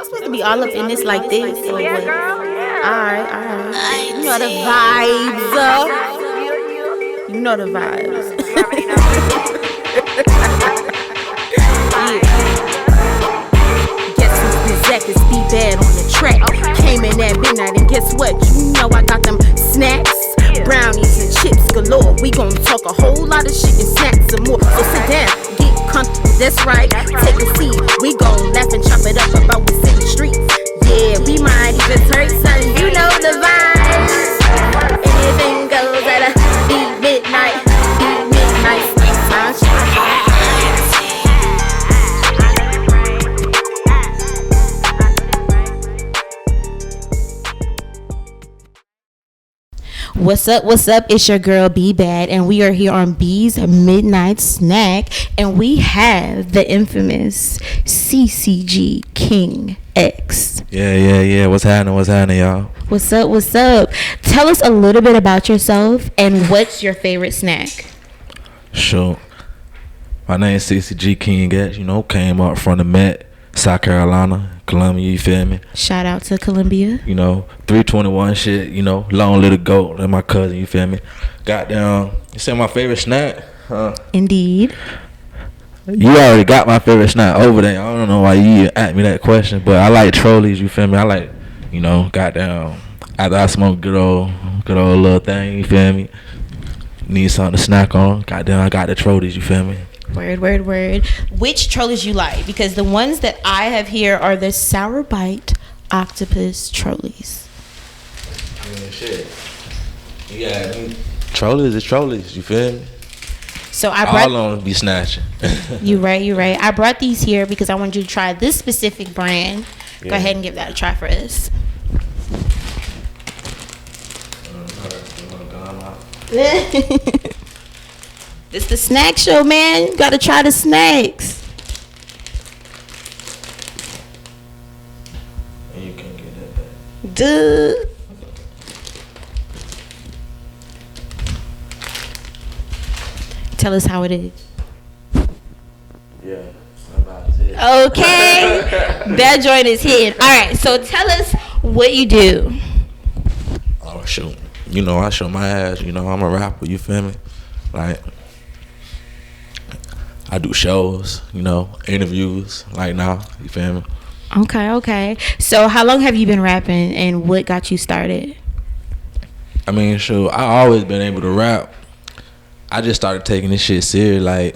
supposed to be all up in this like this. Or Yeah, what? girl. Yeah. Alright. You know the vibes. You know the vibes. You already know. Guess who's Bizak is be bad on the track. Came in at midnight and guess what? You know I got them snacks. Brownies and chips galore. We gon' talk a whole lot of shit and snacks some more. So sit down, get comfortable, that's right. Take a seat, we gon' laugh and chop it up about what's in the streets. Yeah, we might even turn something, you know the vibes. Anything goes at a midnight. What's up? What's up? It's your girl BADD, and we are here on B's Midnight Snack, and we have the infamous CCG King X. Yeah. What's happening, y'all? What's up? What's up? Tell us a little bit about yourself and what's your favorite snack? Sure. My name is CCG King X. You know, came up from the Met, South Carolina, Columbia. You feel me? Shout out to Columbia. You know, 321 shit. You know, long little goat and my cousin. You feel me? Got down. You said my favorite snack? Indeed. You already got my favorite snack over there. I don't know why you asked me that question, but I like trolleys. You feel me? I like, you know, got down. After I smoke good old little thing. You feel me? Need something to snack on. Goddamn, I got the trolleys. You feel me? Word. Which trolleys you like? Because the ones that I have here are the Sour Bite Octopus trolleys. I mean, shit. Yeah, trolleys is trolleys. You feel me? So I brought. All on be snatching. You right. I brought these here because I wanted you to try this specific brand. Yeah. Go ahead and give that a try for us. It's the snack show, man. You gotta try the snacks. And you can get that back. Duh. Tell us how it is. Yeah, I'm about to say it. Okay. That joint is hitting. Alright, so tell us what you do. Oh, shoot. You know, I show my ass. You know, I'm a rapper. You feel me? Like, I do shows, you know, interviews, like now. You feel me? Okay. So how long have you been rapping and what got you started? I mean, sure, I always been able to rap. I just started taking this shit serious, like,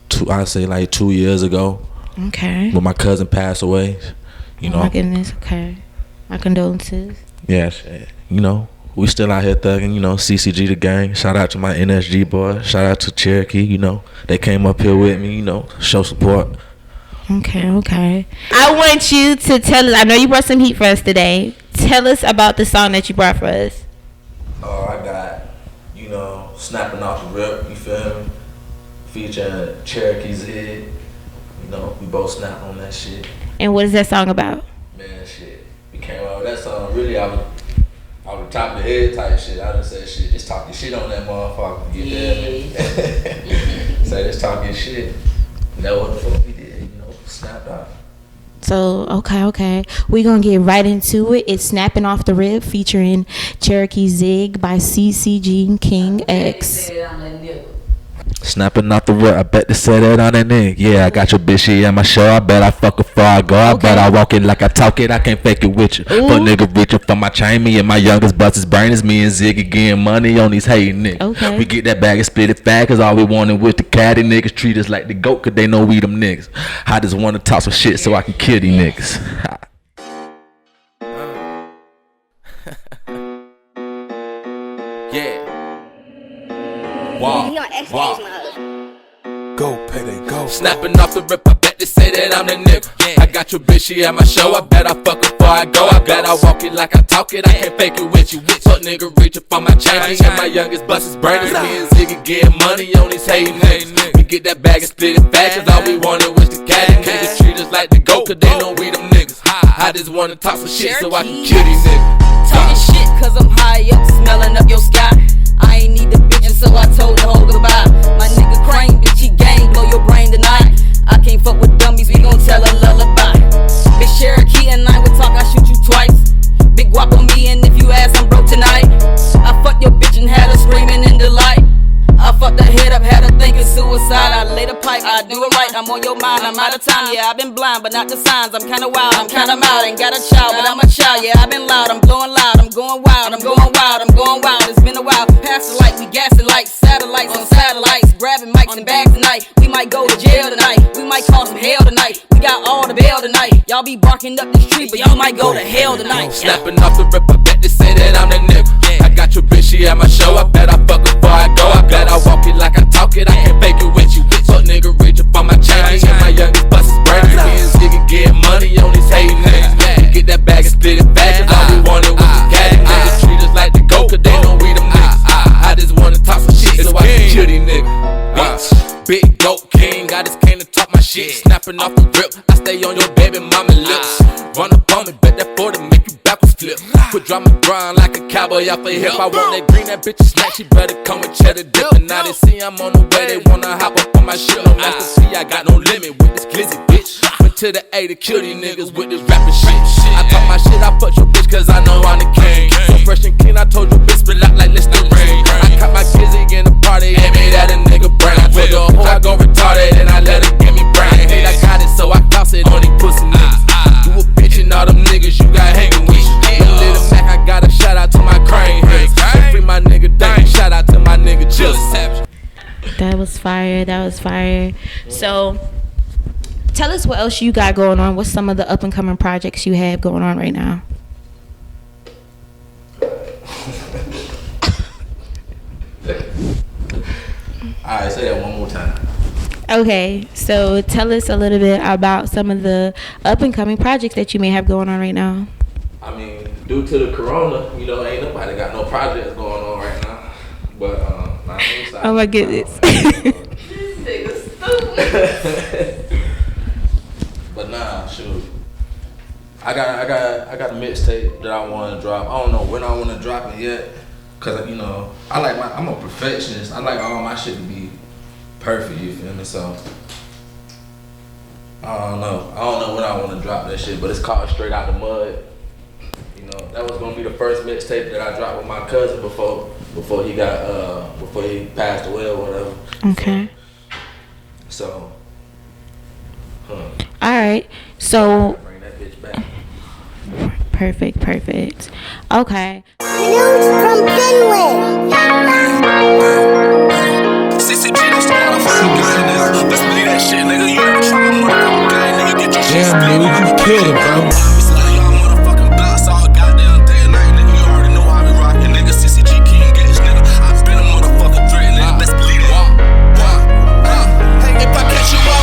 2 years ago. Okay. When my cousin passed away, you know. Oh my goodness, okay. My condolences. Yeah, shit. You know, we still out here thugging, you know, CCG the gang. Shout out to my NSG boys. Shout out to Cherokee, you know. They came up here with me, you know, show support. Okay. I want you to tell us, I know you brought some heat for us today. Tell us about the song that you brought for us. Oh, I got, you know, Snapping Off the Rip, you feel me? Featuring Cherokee's Head. You know, we both snapped on that shit. And what is that song about? Man, shit. We came out with that song really off the top of the head type shit. I done said shit. Just talk your shit on that motherfucker. Get there. Say, just talk your shit. Know what the fuck we did, you know, snapped off. So, okay. We're going to get right into it. It's Snapping Off the Rip featuring Cherokee Zig by CCG King X. Snapping off the rip, I bet they say that on that nigga. Yeah, I got your bitch here at my show. I bet I fuck her before I go. I bet I walk it like I talk it. I can't fake it with you. But nigga reaching for my chain. Me and my youngest busters brain is me and Ziggy getting money on these hating niggas. Okay. We get that bag and split it fat, cause all we wanted was the caddy. Niggas treat us like the goat, cause they know we them niggas. I just wanna talk some shit so I can kill these niggas. Yeah. Wow. Go, payday, go. Snapping off the rip, I bet they say that I'm the nigga. I got your bitch, she at my show. I bet I fuck her before I go. I bet I walk it like I talk it. I can't fake it with you. Fuck nigga reaching for my chain. Me and my youngest busters brains. Me and Ziggy getting money on these hating niggas. We get that bag and split it fast, cause all we wanted was the caddy. Niggas treat us like the goat, cause they know we them niggas. I just wanna talk some shit so I can kill these niggas. Talking shit cause I'm high up, smelling up your sky. I ain't need the bitches, so I told the hoe goodbye. My nigga Crane, bitch, he gang, blow your brain tonight. I can't fuck with dummies, we gon' tell a lullaby. Bitch Cherokee I'm out of time, yeah, I've been blind, but not the signs. I'm kinda wild, I'm kinda mild, ain't got a child, but I'm a child, yeah, I've been loud, I'm blowing loud, I'm going wild, I'm going wild, I'm going wild. It's been a while, past the light, we gassing lights, satellites on satellites, grabbing mics and bags tonight. We might go to jail tonight, we might cause some hell tonight. We got all the bail tonight. Y'all be barking up the street, but y'all might go to hell tonight. Snapping off the rip, I bet they say that I'm the nigga. I got your bitch, she at my show. I bet I fuck her before I go. I bet I walk it like I talk it. I can't fake it with you. Fuck nigga reach up on my chain. And my youngest bust is brand new. Me and Ziggy get money on these hating niggas. We get that bag and split it back. Cause all we wanted was the cash. Niggas treat us like the GOAT, cause they know we them niggas. I just wanna talk some shit, so I can kill these niggas. Big GOAT king, I just came to talk my shit. Snapping off the rip, I stay on your baby mama lips. Run up on me, bet that 40 make you backwards flip. Quit drumming grind like a cowboy off a hip. I want that green, that bitch is snack, she better come with cheddar dip. And now they see I'm on the way, they wanna hop up on my shit. No master C, I got no limit with this glizzy bitch. Went to the A to kill these niggas with this rapping shit. I talk my shit, I fuck your bitch cause I know I'm the king. So fresh and clean, I told you bitch, spill out like Listerine. I caught my glizzy in the party and made that a nigga brain. I told the hoe I go retarded and I let her give me brain. Hey, I got it, so I toss it on these pussy niggas. You a bitch and all them niggas you got hanging with you. Little Mac, I got a shout out to my crane heads. Free my nigga Dang, shout out to my nigga Jill. That was fire. That was fire. So, tell us what else you got going on. What's some of the up and coming projects you have going on right now? Alright, say that one more time. Okay, so tell us a little bit about some of the up and coming projects that you may have going on right now. I mean, due to the corona, you know, ain't nobody got no projects going on right now. But my inside. Oh my goodness. But nah, shoot. I got a mixtape that I want to drop. I don't know when I want to drop it yet, cause you know I'm a perfectionist. I like all my shit to be perfect. You feel me? So I don't know when I want to drop that shit, but it's called Straight Out the Mud. You know, that was gonna be the first mixtape that I dropped with my cousin before he passed away or whatever. Okay. So. All right. So. Bring that bitch back. Perfect. Okay. News from Finland. CCG, that's the motherfucking guy, nigga. Let's believe that shit, nigga. You ever try a motherfucking guy, nigga? Get your shit Damn, nigga, you killed it, bro. It's like y'all motherfucking blocks all goddamn day and night, nigga. You already know how we rockin', nigga. CCG King Gates, nigga. I've been a motherfucking threat, nigga. Let's believe it. Hey, if I catch you all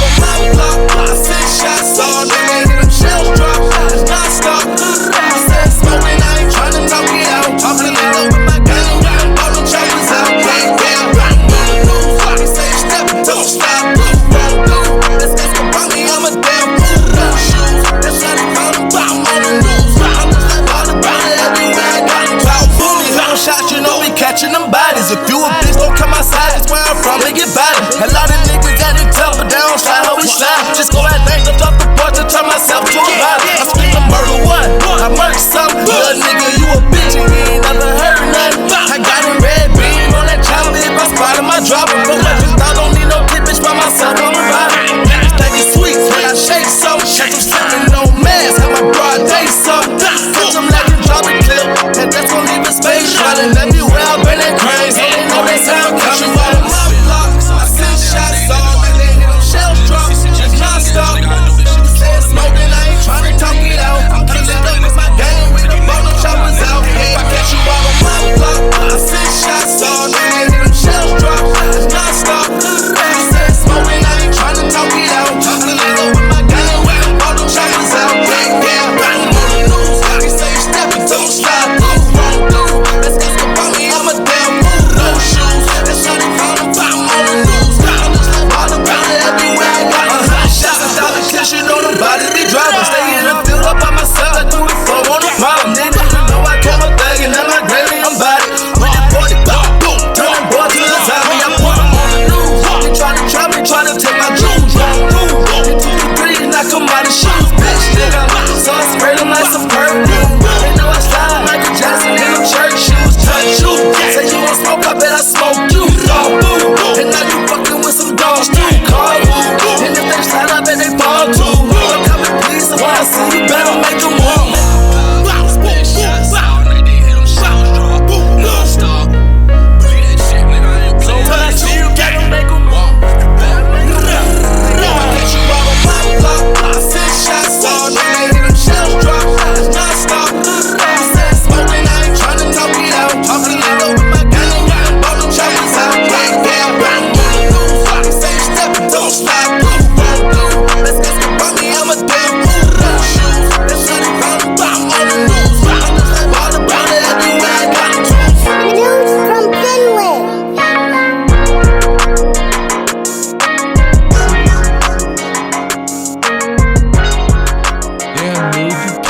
block, 6 shots all day, hit them shells drop, not stop. I said smoking, I ain't tryna knock it out. Talking a little with my gun, all them choppers out. Don't stop, let's get some money, I'm a damn fool. Shoes, that's how they call them.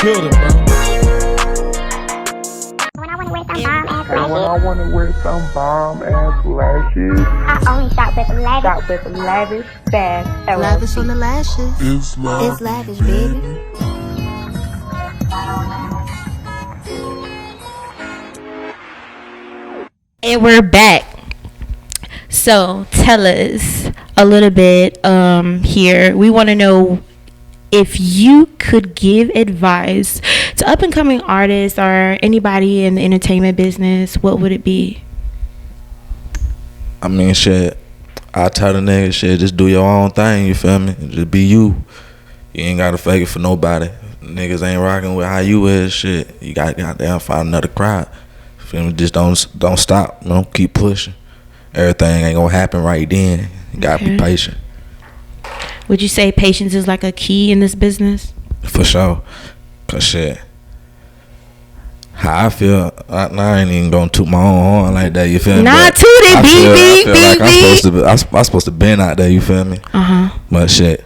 killed it, bro. When I wanna wear some bomb ass lashes, I only shop with lavish fast. Lavish on the lashes. It's lavish, baby. And we're back. So tell us a little bit here. We want to know if you could give advice to up and coming artists or anybody in the entertainment business, what would it be? I mean, shit, I tell the nigga, shit, just do your own thing, you feel me? Just be you. You ain't gotta fake it for nobody. Niggas ain't rocking with how you is, shit. You gotta goddamn find another crowd. Feel me? Just don't stop. You know, keep pushing. Everything ain't gonna happen right then. You gotta be patient. Would you say patience is like a key in this business? For sure. Cause shit, how I feel, I ain't even gonna toot my own horn like that, you feel me? Not toot it, I'm supposed to been out there, you feel me? Uh-huh. But shit,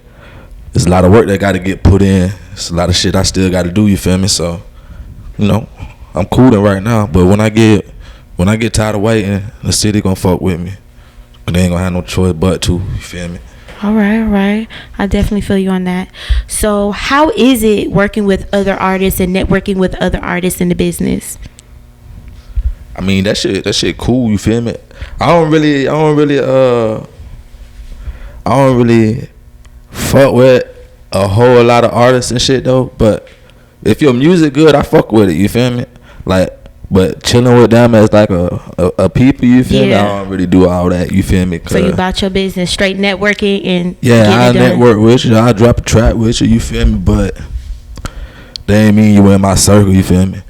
there's a lot of work that gotta get put in. It's a lot of shit I still gotta do, you feel me? So, you know, I'm cooling right now, but when I get tired of waiting, the city gonna fuck with me. But they ain't gonna have no choice but to, you feel me? All right. I definitely feel you on that. So how is it working with other artists and networking with other artists in the business? I mean, that shit cool, you feel me? I don't really fuck with a whole lot of artists and shit though, but if your music good, I fuck with it, you feel me? Like, but chilling with them as like a people, you feel me? I don't really do all that, you feel me? So you about your business, straight networking and I network with you, I drop a track with you feel me? But they ain't mean you in my circle, you feel me?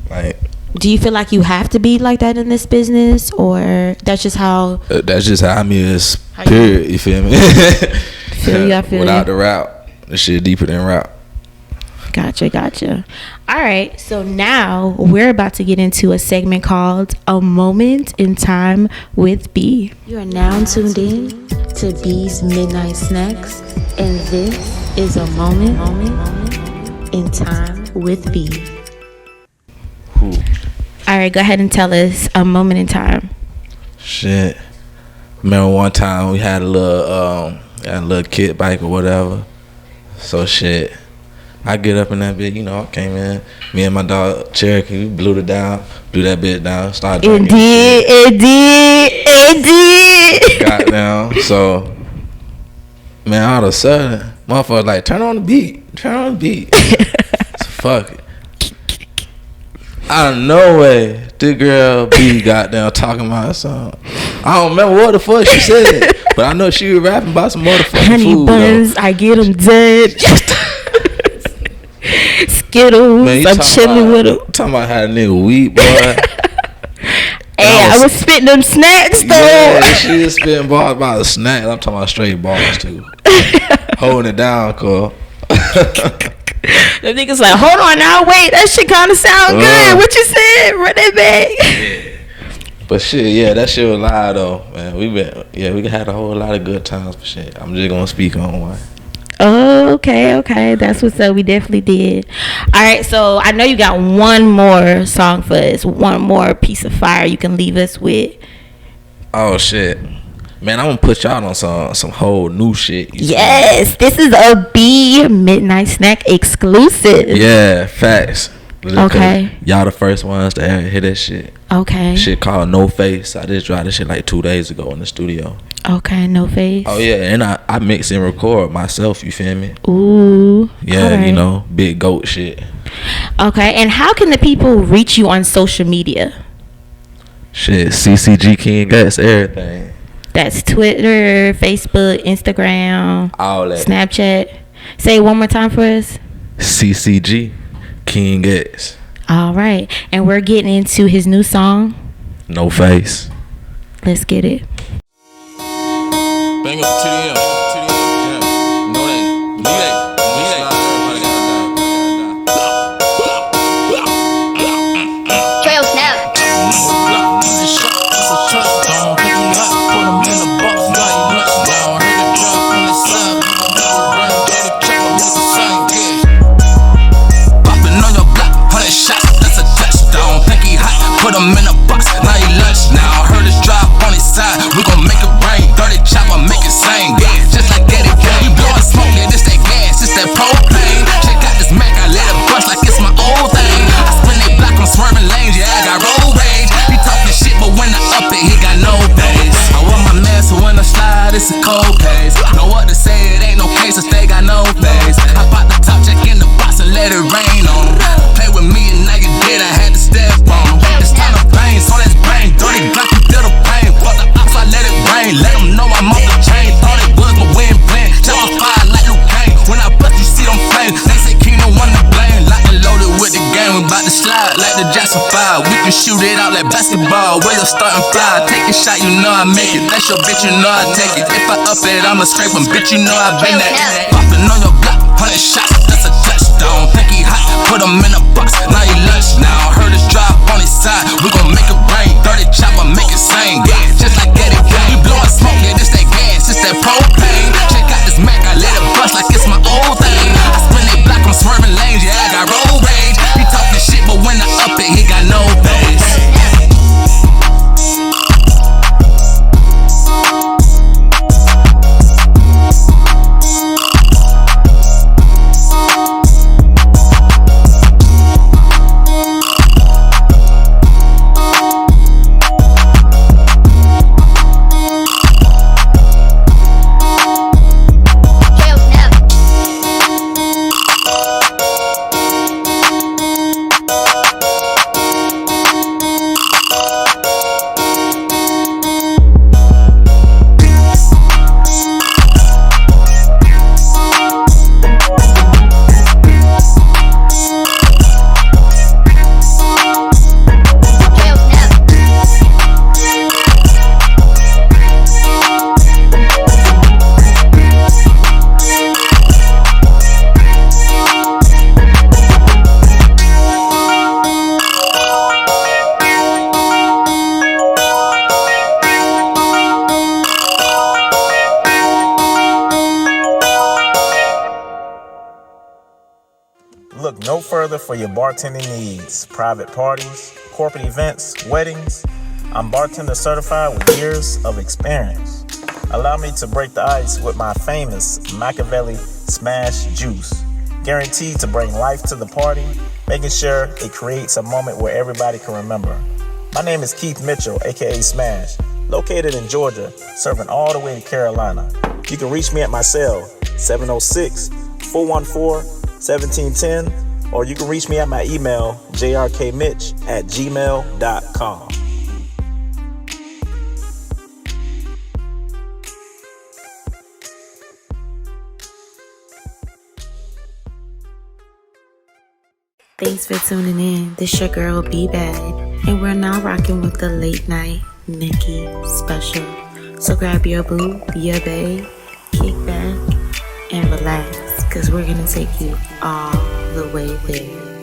Like, do you feel like you have to be like that in this business, or that's just how? That's just how I'm is. Period. You feel me? I feel Without the rap, the shit deeper than rap. Gotcha. All right, so now we're about to get into a segment called A Moment in Time with B. You are now tuned in to B's Midnight Snacks, and this is A Moment in Time with B. Ooh. All right, go ahead and tell us a moment in time. Shit. Remember one time we had a little kid bike or whatever. So shit, I get up in that bit, you know, I came in, me and my dog Cherokee, we blew that bit down, started drinking. It did. Got down. So, man, all of a sudden, motherfucker like, turn on the beat. So fuck it. Out of no way, this girl B got down talking about a song. I don't remember what the fuck she said, but I know she was rapping about some motherfucking honey food. buns, though. I get them dead. Skittles, Man, I'm chilling with them. Talking about how a nigga weak, boy. Hey, I was spitting them snacks though. Yeah, she was spitting bars about a snack. I'm talking about straight bars too. Holding it down, cuz. The niggas like, hold on now, wait, that shit kind of sound good. What you said? Run that back. Yeah. But shit, yeah, that shit was live though, man. We had a whole lot of good times for shit. I'm just gonna speak on one. Oh, okay, that's what's up. We definitely did. All right, so I know you got one more song for us, one more piece of fire you can leave us with. Oh shit. Man, I'm gonna put y'all on some whole new shit. Yes, this is a B Midnight Snack exclusive. Yeah, facts. Okay. Y'all the first ones to hear that shit. Okay. Shit called No Face. I just dropped this shit like 2 days ago in the studio. Okay, No Face. Oh yeah, and I mix and record myself, you feel me? Ooh. Yeah, right. You know, big goat shit. Okay, and how can the people reach you on social media? Shit, CCG King Guts, everything. That's Twitter, Facebook, Instagram, all that. Snapchat. Say it one more time for us. CCG King Guts. All right, and we're getting into his new song, No Face. Let's get it. Bang up to the end. Yeah. Know that. Believe that. Trail snap. Poppin' him in a box, now he lunch now. Heard his drop on his side, we gon' make it rain. Dirty chopper, make it sing, yeah, just like Daddy Kane. You blowin' smoke, yeah, this that gas, this that propane. Check out this Mac, I let it bust like it's my old thing. I spin they block, I'm swerving lanes, yeah, I got road rage. He talking shit, but when I up it, he got no days. I want my man, so when I slide, it's a cold case. Know what to say, it ain't no case, since they got no face. I pop the top, check in the box and let it rain on him. Play with me and now you dead, I had to step on him. It's time to bang, so that's bang. Dirty block, you feel the pain. Fuck the ops, I let it rain. Let them know I'm off the chain. Thought it was, but we ain't playing. Chopper fire like Luke Kane. When I bust, you see them flames. They say Kino one to blame. Locked and loaded with the game. We bout to slide like the Jackson 5. We can shoot it out like basketball. Where you starting fly? Take a shot, you know I make it. That's your bitch, you know I take it. If I up it, I'ma scrape them. Bitch, you know I been that. Poppin' on your block, 100 shots. That's a touchdown. Think he hot, put him in a box. Now he lunch now. Heard his drop on his side. We gon' make it rain. Dirty chopper, make it sing. Yeah, just like Daddy Kane. You blowin' smoke, yeah, this that gas, this that propane. Check out this Mac, I let it bust like it's my old thing. I spin they block, I'm swerving lanes, yeah, I got road rage. He talking shit, but when I up it, he got no face. Look no further for your bartending needs. Private parties, corporate events, weddings. I'm bartender certified with years of experience. Allow me to break the ice with my famous Machiavelli Smash Juice. Guaranteed to bring life to the party, making sure it creates a moment where everybody can remember. My name is Keith Mitchell, aka Smash, located in Georgia, serving all the way to Carolina. You can reach me at my cell, 706-414-1710, or you can reach me at my email, jrkmitch@gmail.com. Thanks for tuning in. This your girl BADD, and we're now rocking with the late night Nikki special. So grab your boo, your babe, kick back, and relax, cause we're gonna take you all the way there.